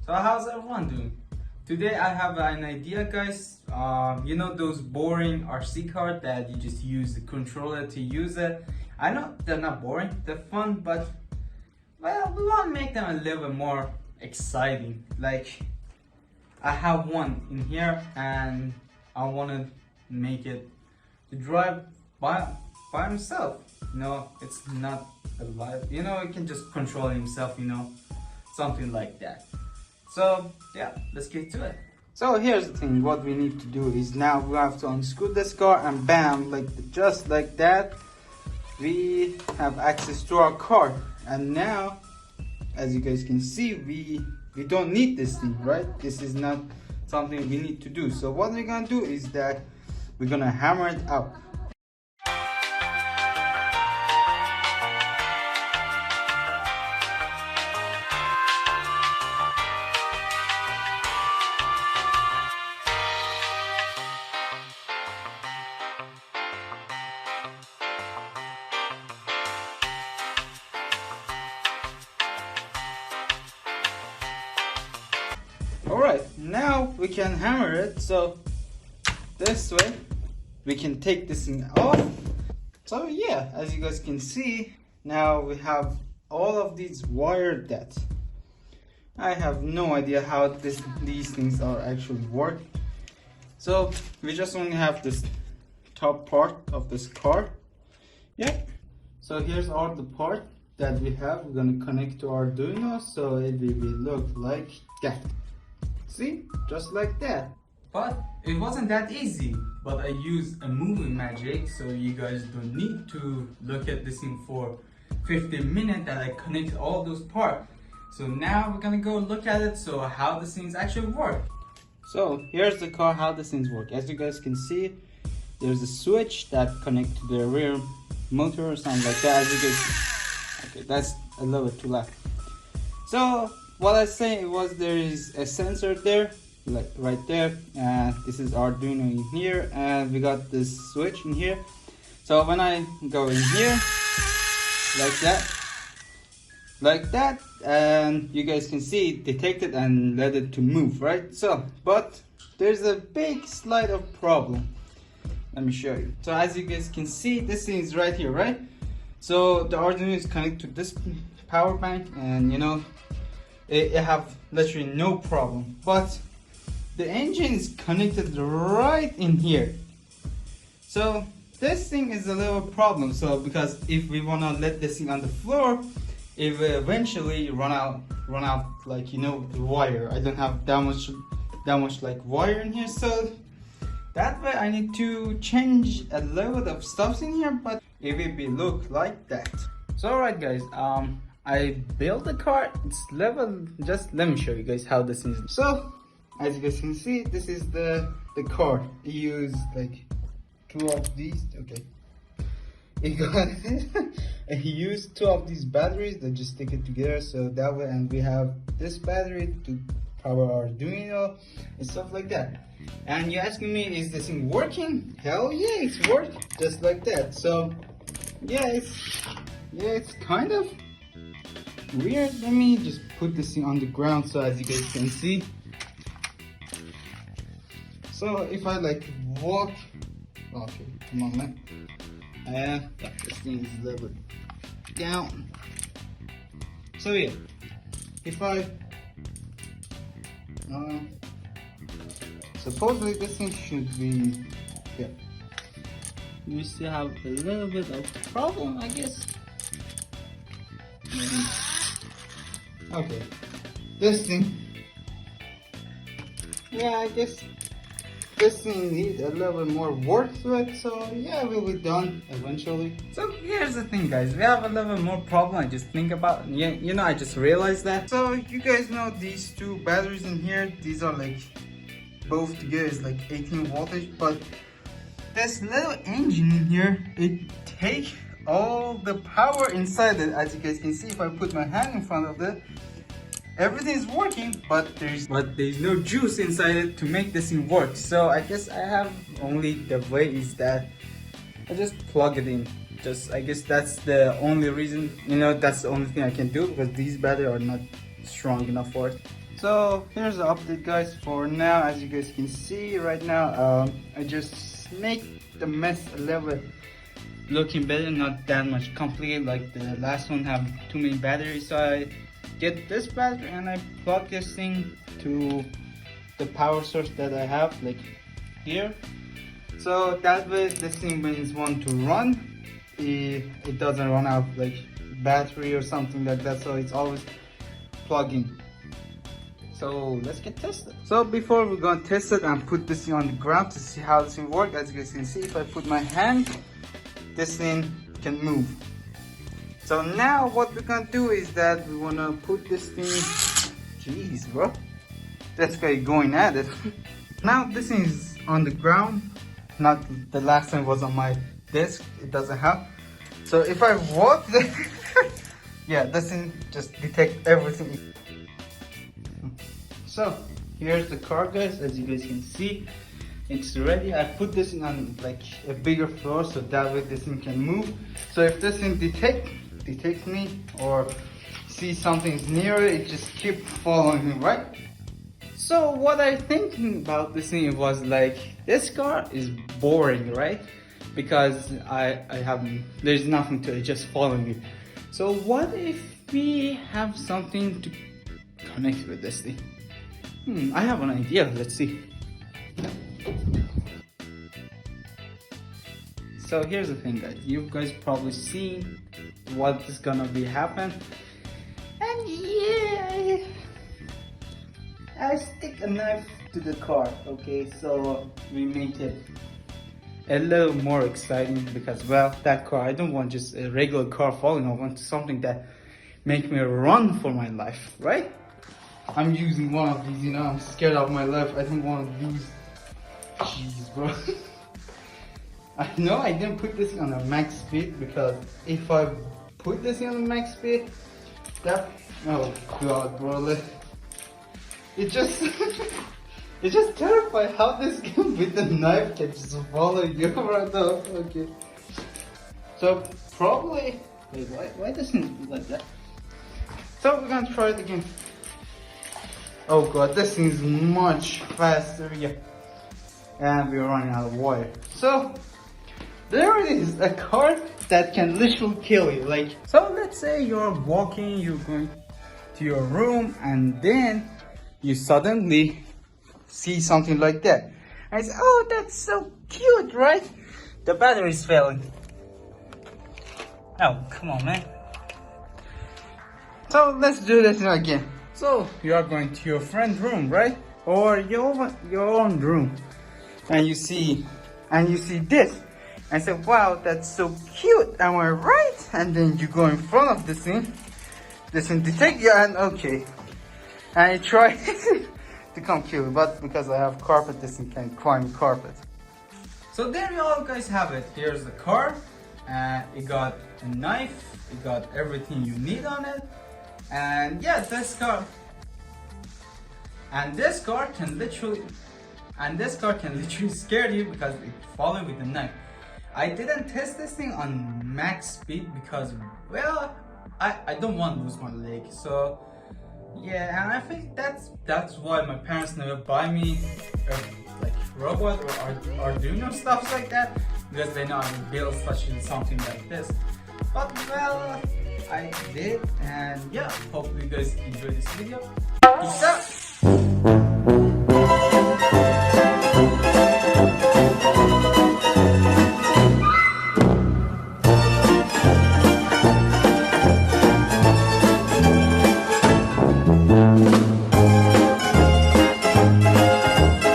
So how's everyone doing? Today I have an idea, guys. You know those boring RC cars that you just use the controller to use it? I know they're not boring, they're fun, but well, we want to make them a little bit more exciting. Like, I have one in here and I want to make it to drive by himself. You know, it's not alive. You know, it can just control himself, you know, something like that. So yeah, let's get to it. So here's the thing, what we need to do is now we have to unscrew this car and bam, like just like that, we have access to our car. And now, as you guys can see, we don't need this thing, right? This is not something we need to do. So what we're gonna do is that we're gonna hammer it out. Alright, now we can hammer it, so this way we can take this thing off. So yeah, as you guys can see, now we have all of these wired that I have no idea how these things are actually work. So we just only have this top part of this car. Yeah, so here's all the part that we have. We're gonna connect to our Arduino, so it will look like that. See, just like that. But it wasn't that easy. But I used a movie magic, so you guys don't need to look at this thing for 15 minutes that I connect all those parts. So now we're gonna go look at it, so how the things actually work. So here's the car, how the things work. As you guys can see, there's a switch that connects to the rear motor or something like that. As you guys, okay, that's a little bit too loud. So what I say was there is a sensor there, like right there, and this is Arduino in here, and we got this switch in here. So when I go in here, like that, and you guys can see it detected and let it to move, right? So, but there's a big slight of problem. Let me show you. So as you guys can see, this thing is right here, right? So the Arduino is connected to this power bank, and you know, it have literally no problem, but the engine is connected right in here. So this thing is a little problem. So because if we want to let this thing on the floor, it will eventually run out like, you know, the wire. I don't have that much like wire in here, so that way I need to change a little bit of stuff in here, but it will be look like that. So alright guys, I built the car. It's level. Just let me show you guys how this is. So as you guys can see, this is the car. I use like two of these. Okay, he used two of these batteries that just stick it together, so that way, and we have this battery to power our Arduino and stuff like that. And you're asking me, is this thing working? Hell yeah, it's working just like that. So yeah, it's kind of weird. Let me just put this thing on the ground so as you guys can see. So if I like walk, okay, come on man. Yeah, this thing is a little bit down. So yeah, if I supposedly this thing should be, yeah. We still have a little bit of problem, I guess. Maybe. Okay, this thing, yeah, I guess this thing needs a little bit more work to it, so yeah, we'll be done eventually. So here's the thing guys, we have a little bit more problem. I just think about, yeah, you know, I just realized that. So you guys know these two batteries in here, these are like both together is like 18 voltage, but this little engine in here, it takes all the power inside it. As you guys can see, if I put my hand in front of it, everything is working, but there's no juice inside it to make this thing work. So I guess I have only the way is that I just plug it in. I guess that's the only reason, you know, that's the only thing I can do, because these batteries are not strong enough for it. So here's the update, guys. For now, as you guys can see right now, I just make the mess a little bit looking better, not that much complicated like the last one have too many batteries. So I get this battery and I plug this thing to the power source that I have, like here. So that way this thing, when it's want to run, it doesn't run out like battery or something like that, so it's always plugging. So let's get tested. So before we're gonna test it and put this thing on the ground to see how this thing works, as you guys can see, if I put my hand, this thing can move. So now what we're gonna do is that we wanna put this thing, jeez bro, this guy going at it. Now this thing is on the ground, not the last time was on my desk, it doesn't have. So if I walk there, yeah, this thing just detect everything. So here's the car, guys. As you guys can see, it's ready. I put this in on like a bigger floor so that way this thing can move. So if this thing detects me or see something's near it, just keep following me, right? So what I thinking about this thing was like, this car is boring, right? Because there's nothing to it, just following me. So what if we have something to connect with this thing? I have an idea, let's see. So here's the thing, guys. You guys probably seen what is gonna be happen. And yeah, I stick a knife to the car, okay? So we make it a little more exciting because, well, that car, I don't want just a regular car following. I want something that make me run for my life, right? I'm using one of these, you know, I'm scared of my life. I don't want to lose. Jeez, bro. I know I didn't put this on a max speed because if I put this on a max speed, that, oh god, bro. It just, it's just terrifying how this gun with the knife can just follow you right now. Okay. So probably, wait, why doesn't it do like that? So we're gonna try it again. Oh god, this thing is much faster, yeah. And we're running out of wire. So there it is, a car that can literally kill you. Like, so let's say you're walking, you're going to your room, and then you suddenly see something like that. And say, oh, that's so cute, right? The battery is failing. Oh, come on, man. So let's do this again. So you are going to your friend's room, right? Or your own room, and you see this, and say, wow, that's so cute, am I right? And then you go in front of this thing detect you, and okay, and you try to come kill you, but because I have carpet, this thing can climb carpet. So there you all guys have it. Here's the car, it got a knife, it got everything you need on it. And yeah, this car can literally scare you because it follows with the knife. I didn't test this thing on max speed because, well, I don't want to lose my leg. So yeah, and I think that's why my parents never buy me like robot or Arduino stuff like that, because they know I will build something like this. But well, I did, and yeah, hope you guys enjoyed this video. Peace out.